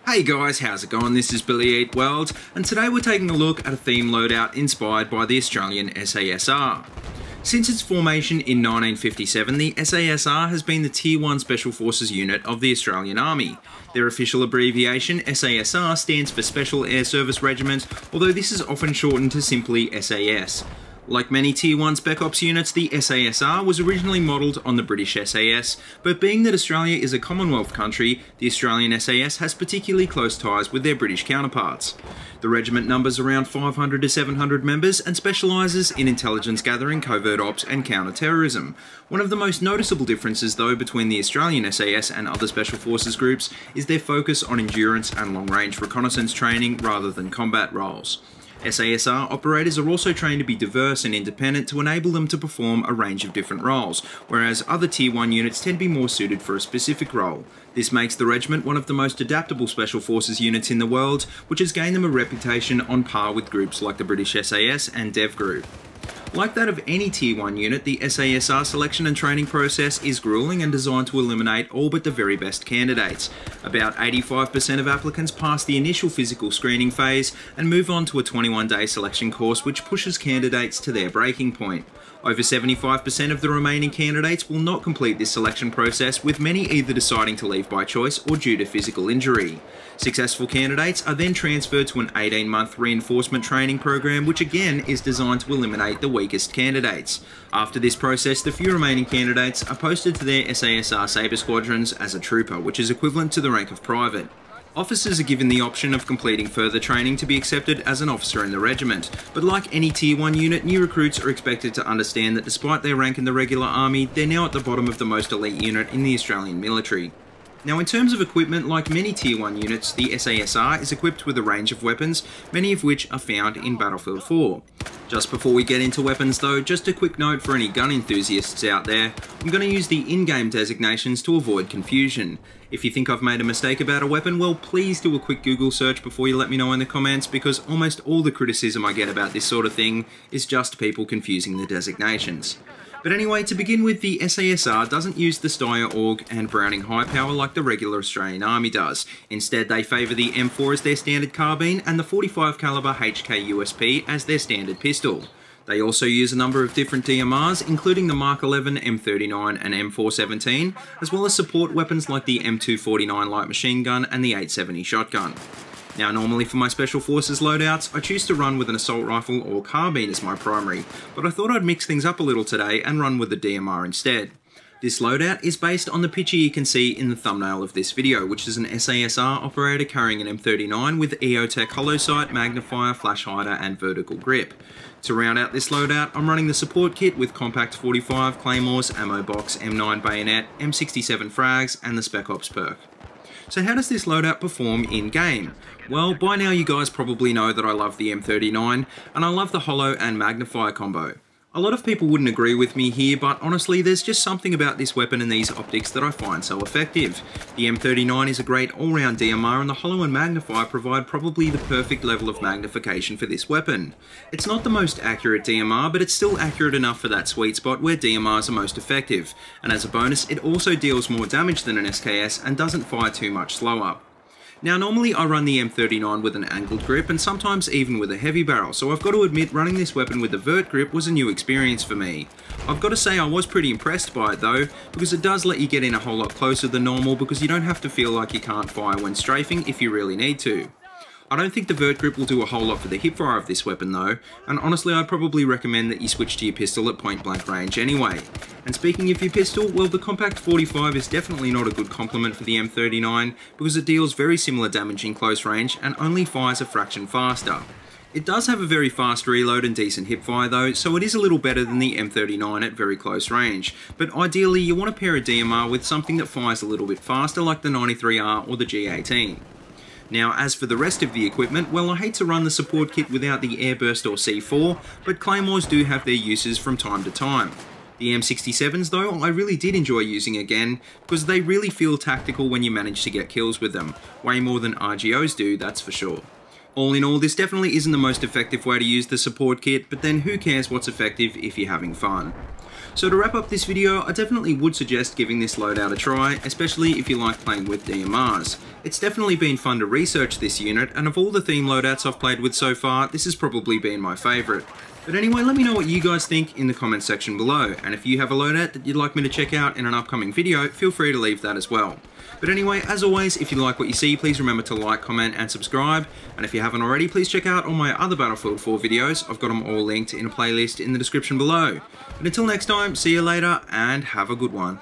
Hey guys, how's it going? This is BillyEatWorld, and today we're taking a look at a theme loadout inspired by the Australian SASR. Since its formation in 1957, the SASR has been the Tier 1 Special Forces unit of the Australian Army. Their official abbreviation, SASR, stands for Special Air Service Regiment, although this is often shortened to simply SAS. Like many Tier 1 Spec Ops units, the SASR was originally modelled on the British SAS, but being that Australia is a Commonwealth country, the Australian SAS has particularly close ties with their British counterparts. The regiment numbers around 500 to 700 members and specialises in intelligence gathering, covert ops and counter-terrorism. One of the most noticeable differences though between the Australian SAS and other Special Forces groups is their focus on endurance and long-range reconnaissance training rather than combat roles. SASR operators are also trained to be diverse and independent to enable them to perform a range of different roles, whereas other Tier 1 units tend to be more suited for a specific role. This makes the regiment one of the most adaptable Special Forces units in the world, which has gained them a reputation on par with groups like the British SAS and Dev Group. Like that of any Tier 1 unit, the SASR selection and training process is grueling and designed to eliminate all but the very best candidates. About 85% of applicants pass the initial physical screening phase and move on to a 21-day selection course which pushes candidates to their breaking point. Over 75% of the remaining candidates will not complete this selection process, with many either deciding to leave by choice or due to physical injury. Successful candidates are then transferred to an 18-month reinforcement training program, which again is designed to eliminate the weakest candidates. After this process, the few remaining candidates are posted to their SASR Sabre squadrons as a trooper, which is equivalent to the rank of private. Officers are given the option of completing further training to be accepted as an officer in the regiment, but like any Tier 1 unit, new recruits are expected to understand that despite their rank in the regular army, they're now at the bottom of the most elite unit in the Australian military. Now in terms of equipment, like many Tier 1 units, the SASR is equipped with a range of weapons, many of which are found in Battlefield 4. Just before we get into weapons though, just a quick note for any gun enthusiasts out there, I'm going to use the in-game designations to avoid confusion. If you think I've made a mistake about a weapon, well please do a quick Google search before you let me know in the comments, because almost all the criticism I get about this sort of thing is just people confusing the designations. But anyway, to begin with, the SASR doesn't use the Steyr AUG and Browning high power like the regular Australian Army does. Instead, they favour the M4 as their standard carbine and the 45 caliber HK USP as their standard pistol. They also use a number of different DMRs, including the Mark 11, M39 and M417, as well as support weapons like the M249 light machine gun and the 870 shotgun. Now normally for my Special Forces loadouts, I choose to run with an assault rifle or carbine as my primary, but I thought I'd mix things up a little today and run with the DMR instead. This loadout is based on the picture you can see in the thumbnail of this video, which is an SASR operator carrying an M39 with EOTech hollow sight, magnifier, flash hider and vertical grip. To round out this loadout, I'm running the support kit with compact 45, claymores, ammo box, M9 bayonet, M67 frags and the Spec Ops perk. So how does this loadout perform in-game? Well, by now you guys probably know that I love the M39, and I love the hollow and magnifier combo. A lot of people wouldn't agree with me here, but honestly there's just something about this weapon and these optics that I find so effective. The M39 is a great all-round DMR, and the hollow and magnifier provide probably the perfect level of magnification for this weapon. It's not the most accurate DMR, but it's still accurate enough for that sweet spot where DMRs are most effective, and as a bonus it also deals more damage than an SKS and doesn't fire too much slower. Now normally I run the M39 with an angled grip and sometimes even with a heavy barrel, so I've got to admit running this weapon with the vert grip was a new experience for me. I've got to say I was pretty impressed by it though, because it does let you get in a whole lot closer than normal because you don't have to feel like you can't fire when strafing if you really need to. I don't think the vert grip will do a whole lot for the hipfire of this weapon though, and honestly I'd probably recommend that you switch to your pistol at point blank range anyway. And speaking of your pistol, well the compact 45 is definitely not a good complement for the M39 because it deals very similar damage in close range and only fires a fraction faster. It does have a very fast reload and decent hipfire though, so it is a little better than the M39 at very close range, but ideally you want to pair a DMR with something that fires a little bit faster like the 93R or the G18. Now as for the rest of the equipment, well I hate to run the support kit without the Airburst or C4, but claymores do have their uses from time to time. The M67s though, I really did enjoy using again, because they really feel tactical when you manage to get kills with them, way more than RGOs do, that's for sure. All in all, this definitely isn't the most effective way to use the support kit, but then who cares what's effective if you're having fun. So to wrap up this video, I definitely would suggest giving this loadout a try, especially if you like playing with DMRs. It's definitely been fun to research this unit, and of all the theme loadouts I've played with so far, this has probably been my favourite. But anyway, let me know what you guys think in the comments section below, and if you have a loadout that you'd like me to check out in an upcoming video, feel free to leave that as well. But anyway, as always, if you like what you see, please remember to like, comment and subscribe, and if you haven't already, please check out all my other Battlefield 4 videos. I've got them all linked in a playlist in the description below. But until next time, see you later and have a good one.